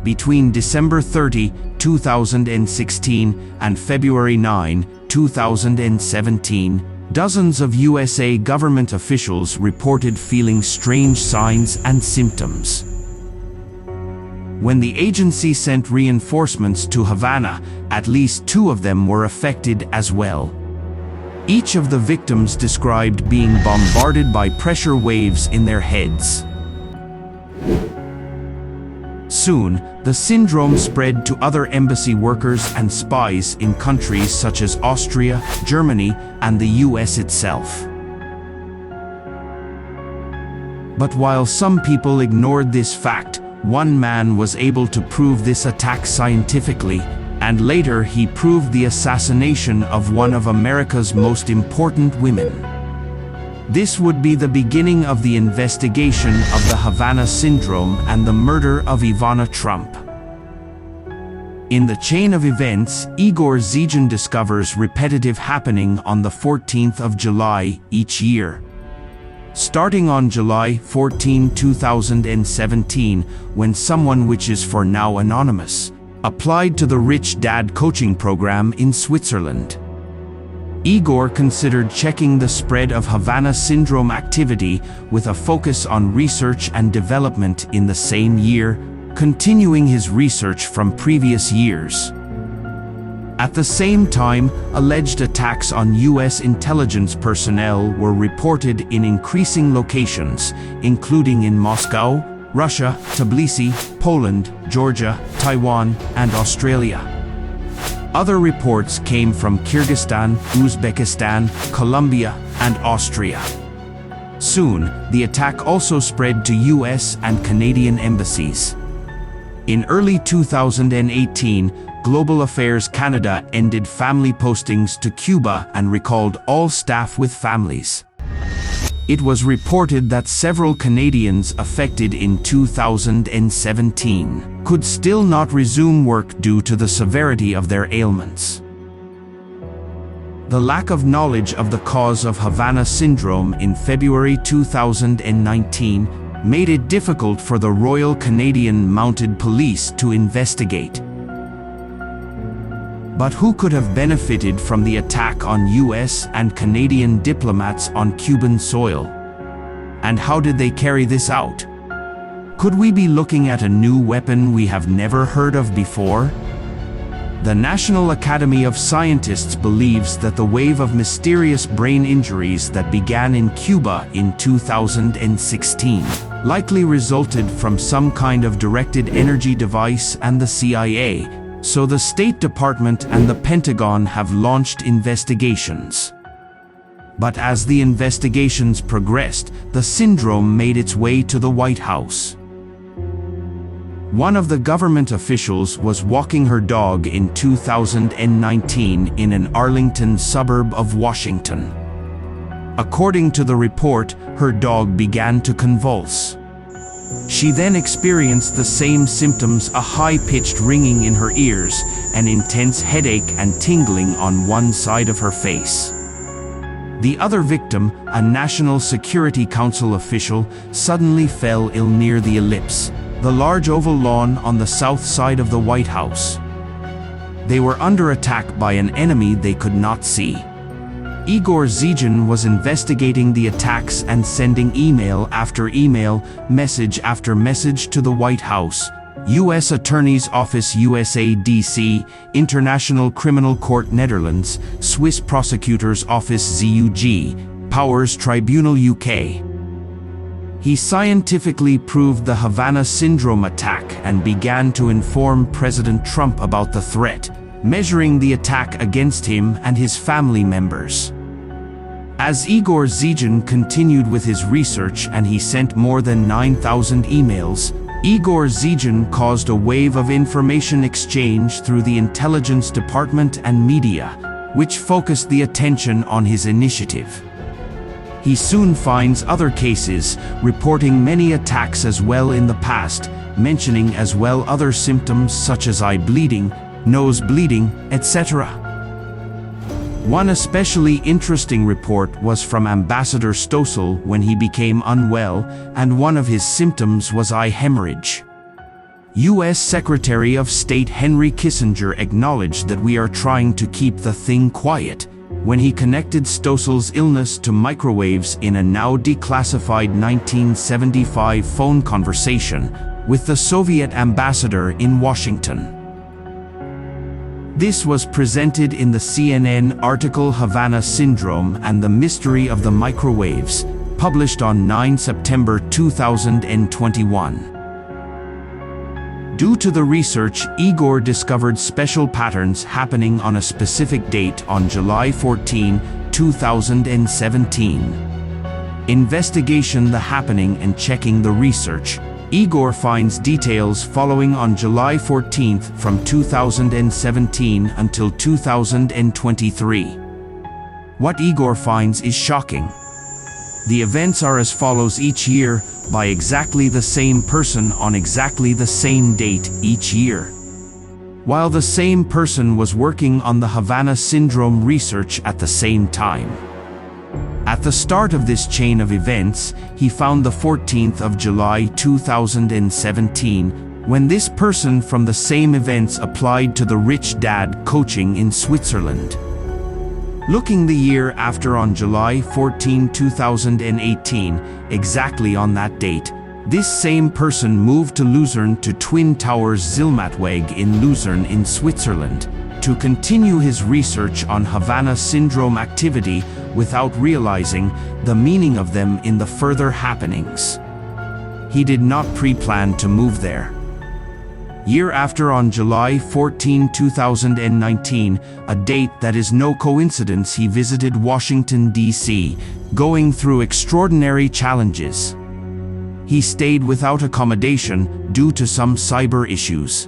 Between December 30, 2016 and February 9, 2017, dozens of USA government officials reported feeling strange signs and symptoms. When the agency sent reinforcements to Havana, at least 2 of them were affected as well. Each of the victims described being bombarded by pressure waves in their heads. Soon, the syndrome spread to other embassy workers and spies in countries such as Austria, Germany, and the US itself. But while some people ignored this fact, one man was able to prove this attack scientifically, and later he proved the assassination of one of America's most important women. This would be the beginning of the investigation of the Havana Syndrome and the murder of Ivana Trump. In the chain of events, Igor Zijan discovers repetitive happening on the 14th of July each year. Starting on July 14, 2017, when someone, which is for now anonymous, applied to the Rich Dad coaching program in Switzerland. Igor considered checking the spread of Havana Syndrome activity with a focus on research and development in the same year, continuing his research from previous years. At the same time, alleged attacks on US intelligence personnel were reported in increasing locations, including in Moscow, Russia, Tbilisi, Poland, Georgia, Taiwan, and Australia. Other reports came from Kyrgyzstan, Uzbekistan, Colombia, and Austria. Soon, the attack also spread to US and Canadian embassies. In early 2018, Global Affairs Canada ended family postings to Cuba and recalled all staff with families. It was reported that several Canadians affected in 2017 could still not resume work due to the severity of their ailments. The lack of knowledge of the cause of Havana Syndrome in February 2019 made it difficult for the Royal Canadian Mounted Police to investigate. But who could have benefited from the attack on US and Canadian diplomats on Cuban soil? And how did they carry this out? Could we be looking at a new weapon we have never heard of before? The National Academy of Scientists believes that the wave of mysterious brain injuries that began in Cuba in 2016 likely resulted from some kind of directed energy device and the CIA. So the State Department and the Pentagon have launched investigations. But as the investigations progressed, the syndrome made its way to the White House. One of the government officials was walking her dog in 2019 in an Arlington suburb of Washington. According to the report, her dog began to convulse. She then experienced the same symptoms: a high-pitched ringing in her ears, an intense headache and tingling on one side of her face. The other victim, a National Security Council official, suddenly fell ill near the Ellipse, the large oval lawn on the south side of the White House. They were under attack by an enemy they could not see. Igor Zijan was investigating the attacks and sending email after email, message after message to the White House, U.S. Attorney's Office USA DC, International Criminal Court Netherlands, Swiss Prosecutor's Office ZUG, Powers Tribunal UK. He scientifically proved the Havana Syndrome attack and began to inform President Trump about the threat, measuring the attack against him and his family members. As Igor Zijan continued with his research and he sent more than 9,000 emails, Igor Zijan caused a wave of information exchange through the intelligence department and media, which focused the attention on his initiative. He soon finds other cases, reporting many attacks as well in the past, mentioning as well other symptoms such as eye bleeding, nose bleeding, etc. One especially interesting report was from Ambassador Stossel when he became unwell, and one of his symptoms was eye hemorrhage. US Secretary of State Henry Kissinger acknowledged that we are trying to keep the thing quiet when he connected Stossel's illness to microwaves in a now declassified 1975 phone conversation with the Soviet ambassador in Washington. This was presented in the CNN article Havana Syndrome and the Mystery of the Microwaves, published on 9 September 2021. Due to the research, Igor discovered special patterns happening on a specific date on July 14, 2017. Investigation the happening and checking the research. Igor finds details following on July 14 from 2017 until 2023. What Igor finds is shocking. The events are as follows each year, by exactly the same person on exactly the same date each year. While the same person was working on the Havana Syndrome research at the same time. At the start of this chain of events, he found the 14th of July 2017, when this person from the same events applied to the Rich Dad coaching in Switzerland. Looking the year after on July 14, 2018, exactly on that date, this same person moved to Luzern to Twin Towers Zilmatweg in Luzern in Switzerland, to continue his research on Havana Syndrome activity without realizing the meaning of them in the further happenings. He did not pre-plan to move there. Year after on July 14, 2019, a date that is no coincidence, he visited Washington, D.C., going through extraordinary challenges. He stayed without accommodation due to some cyber issues.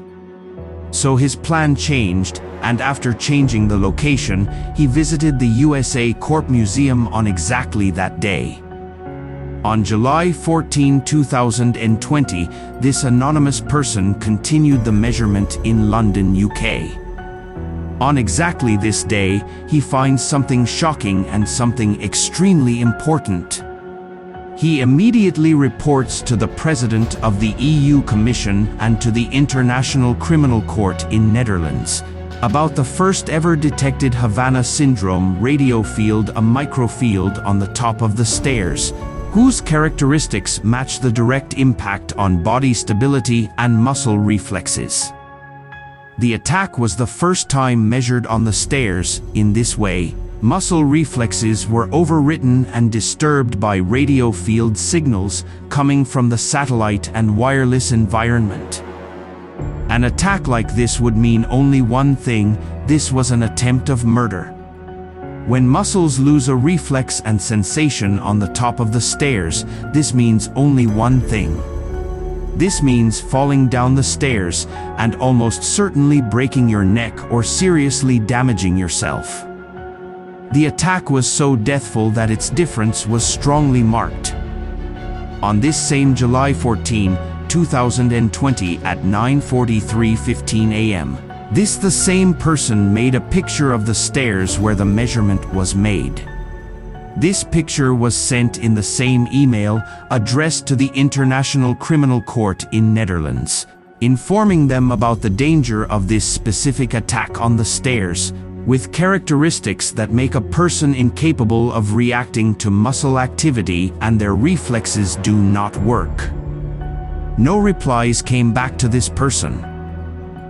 So his plan changed, and after changing the location, he visited the USA Corp Museum on exactly that day. On July 14, 2020, this anonymous person continued the measurement in London, UK. On exactly this day, he finds something shocking and something extremely important. He immediately reports to the President of the EU Commission and to the International Criminal Court in Netherlands about the first ever detected Havana Syndrome radio field, a microfield on the top of the stairs, whose characteristics match the direct impact on body stability and muscle reflexes. The attack was the first time measured on the stairs. In this way, muscle reflexes were overwritten and disturbed by radio field signals coming from the satellite and wireless environment. An attack like this would mean only one thing: this was an attempt of murder. When muscles lose a reflex and sensation on the top of the stairs, this means only one thing. This means falling down the stairs and almost certainly breaking your neck or seriously damaging yourself. The attack was so deathful that its difference was strongly marked. On this same July 14, 2020 at 9:43:15 a.m., the same person made a picture of the stairs where the measurement was made. This picture was sent in the same email addressed to the International Criminal Court in Netherlands, informing them about the danger of this specific attack on the stairs, with characteristics that make a person incapable of reacting to muscle activity and their reflexes do not work. No replies came back to this person.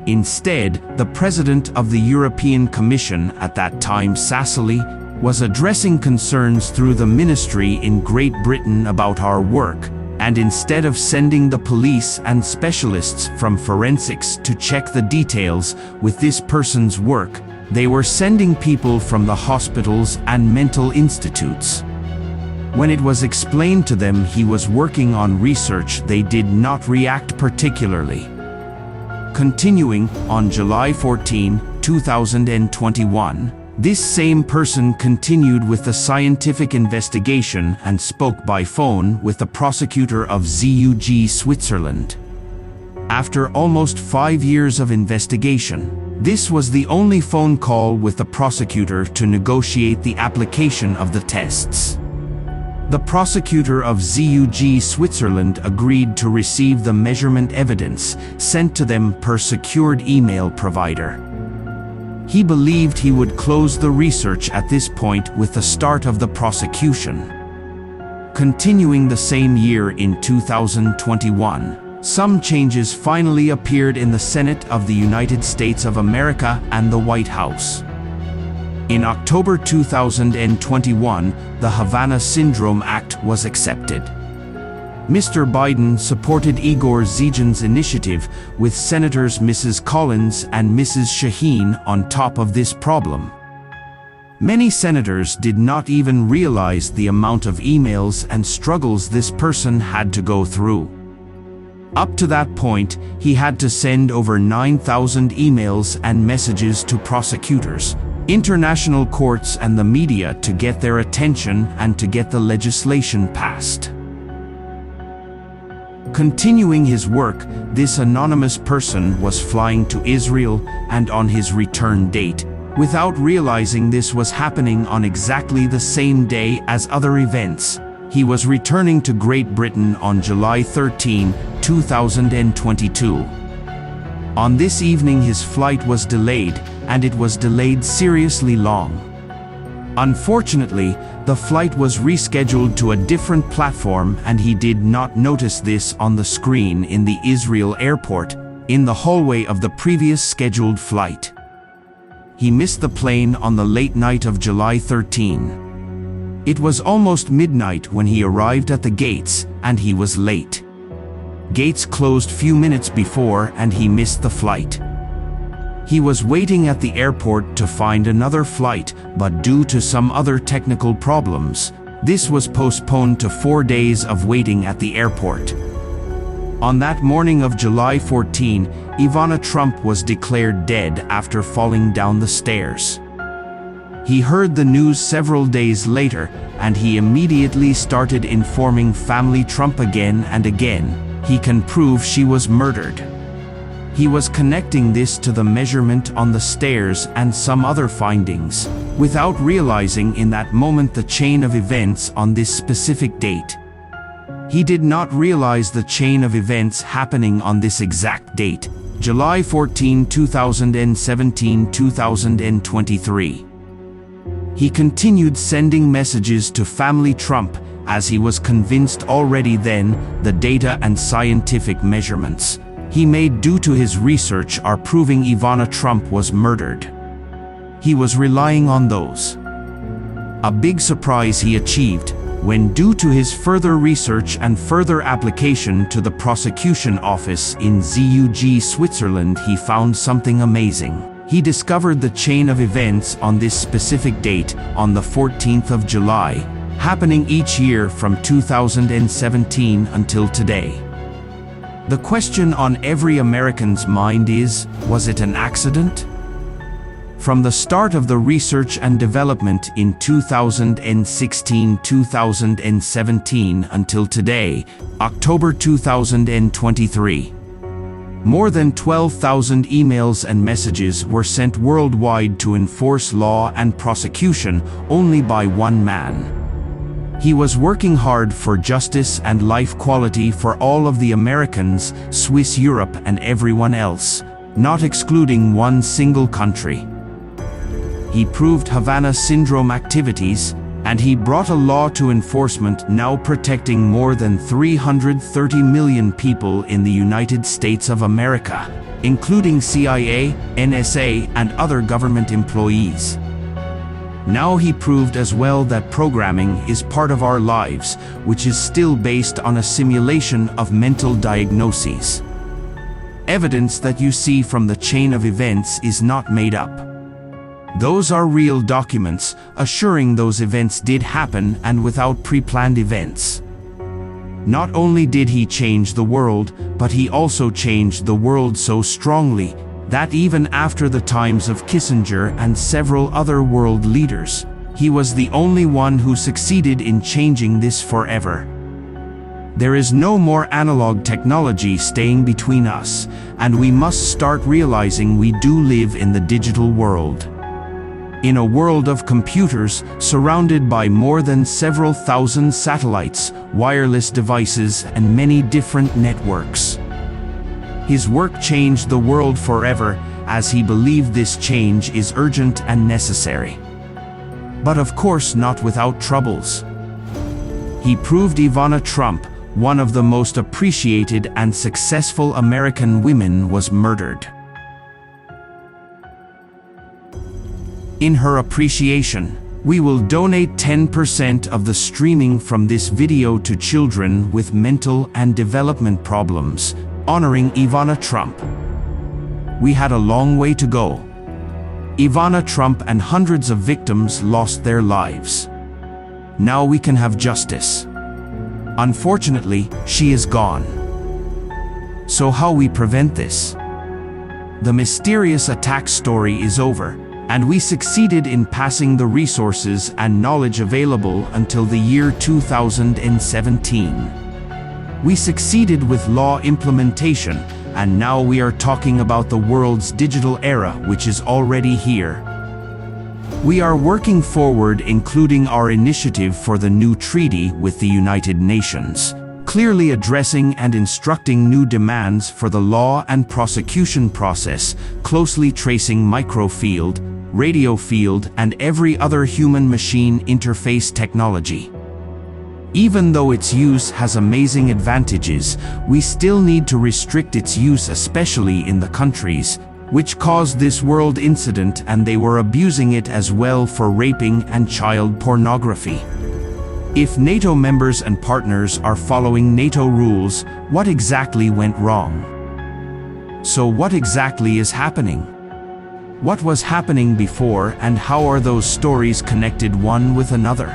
Instead, the President of the European Commission at that time, SALL, was addressing concerns through the ministry in Great Britain about our work, and instead of sending the police and specialists from forensics to check the details with this person's work, they were sending people from the hospitals and mental institutes. When it was explained to them he was working on research, they did not react particularly. Continuing, on July 14, 2021, this same person continued with the scientific investigation and spoke by phone with the prosecutor of ZUG Switzerland. After almost 5 years of investigation, this was the only phone call with the prosecutor to negotiate the application of the tests. The prosecutor of ZUG Switzerland agreed to receive the measurement evidence sent to them per secured email provider. He believed he would close the research at this point with the start of the prosecution. Continuing the same year in 2021, some changes finally appeared in the Senate of the United States of America and the White House. In October 2021, the Havana Syndrome Act was accepted. Mr. Biden supported Igor Zijan's initiative, with Senators Mrs. Collins and Mrs. Shaheen on top of this problem. Many senators did not even realize the amount of emails and struggles this person had to go through. Up to that point, he had to send over 9,000 emails and messages to prosecutors, international courts and the media to get their attention and to get the legislation passed. Continuing his work, this anonymous person was flying to Israel, and on his return date, without realizing this was happening on exactly the same day as other events, he was returning to Great Britain on July 13, 2022. On this evening his flight was delayed, and it was delayed seriously long. Unfortunately, the flight was rescheduled to a different platform, and he did not notice this on the screen in the Israel airport, in the hallway of the previous scheduled flight. He missed the plane on the late night of July 13. It was almost midnight when he arrived at the gates, and he was late. Gates closed few minutes before, and he missed the flight. He was waiting at the airport to find another flight, but due to some other technical problems, this was postponed to 4 days of waiting at the airport. On that morning of July 14, Ivana Trump was declared dead after falling down the stairs. He heard the news several days later, and he immediately started informing family Trump again and again. He can prove she was murdered. He was connecting this to the measurement on the stairs and some other findings, without realizing in that moment the chain of events on this specific date. He did not realize the chain of events happening on this exact date, July 14, 2017-2023. He continued sending messages to family Trump, as he was convinced already then the data and scientific measurements he made due to his research are proving Ivana Trump was murdered. He was relying on those. A big surprise he achieved when, due to his further research and further application to the prosecution office in ZUG Switzerland, he found something amazing. He discovered the chain of events on this specific date, on the 14th of July, happening each year from 2017 until today. The question on every American's mind is, was it an accident? From the start of the research and development in 2016-2017 until today, October 2023, more than 12,000 emails and messages were sent worldwide to enforce law and prosecution only by one man. He was working hard for justice and life quality for all of the Americans, Swiss Europe and everyone else, not excluding one single country. He proved Havana Syndrome activities, and he brought a law to enforcement now protecting more than 330 million people in the United States of America, including CIA, NSA, and other government employees. Now he proved as well that programming is part of our lives, which is still based on a simulation of mental diagnoses. Evidence that you see from the chain of events is not made up. Those are real documents, assuring those events did happen and without pre-planned events. Not only did he change the world, but he also changed the world so strongly that even after the times of Kissinger and several other world leaders, he was the only one who succeeded in changing this forever. There is no more analog technology staying between us, and we must start realizing we do live in the digital world. in a world of computers surrounded by more than several thousand satellites, wireless devices, and many different networks. His work changed the world forever, as he believed this change is urgent and necessary. But of course not without troubles. He proved Ivana Trump, one of the most appreciated and successful American women, was murdered. In her appreciation, we will donate 10% of the streaming from this video to children with mental and development problems, honoring Ivana Trump. We had a long way to go. Ivana Trump and hundreds of victims lost their lives. Now we can have justice. Unfortunately, she is gone. So how we prevent this? The mysterious attack story is over, and we succeeded in passing the resources and knowledge available until the year 2017. We succeeded with law implementation, and now we are talking about the world's digital era, which is already here. We are working forward, including our initiative for the new treaty with the United Nations, clearly addressing and instructing new demands for the law and prosecution process, closely tracing microfield, radio field, and every other human-machine interface technology. Even though its use has amazing advantages, we still need to restrict its use, especially in the countries which caused this world incident, and they were abusing it as well for raping and child pornography. If NATO members and partners are following NATO rules, what exactly went wrong? So what exactly is happening? What was happening before, and how are those stories connected one with another?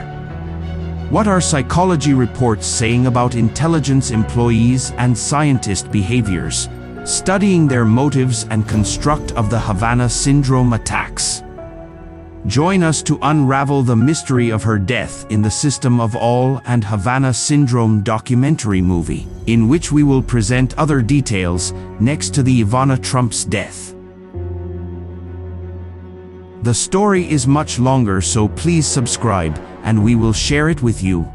What are psychology reports saying about intelligence employees and scientist behaviors, studying their motives and construct of the Havana Syndrome attacks? Join us to unravel the mystery of her death in the System of All and Havana Syndrome documentary movie, in which we will present other details next to the Ivana Trump's death. The story is much longer, so please subscribe, and we will share it with you.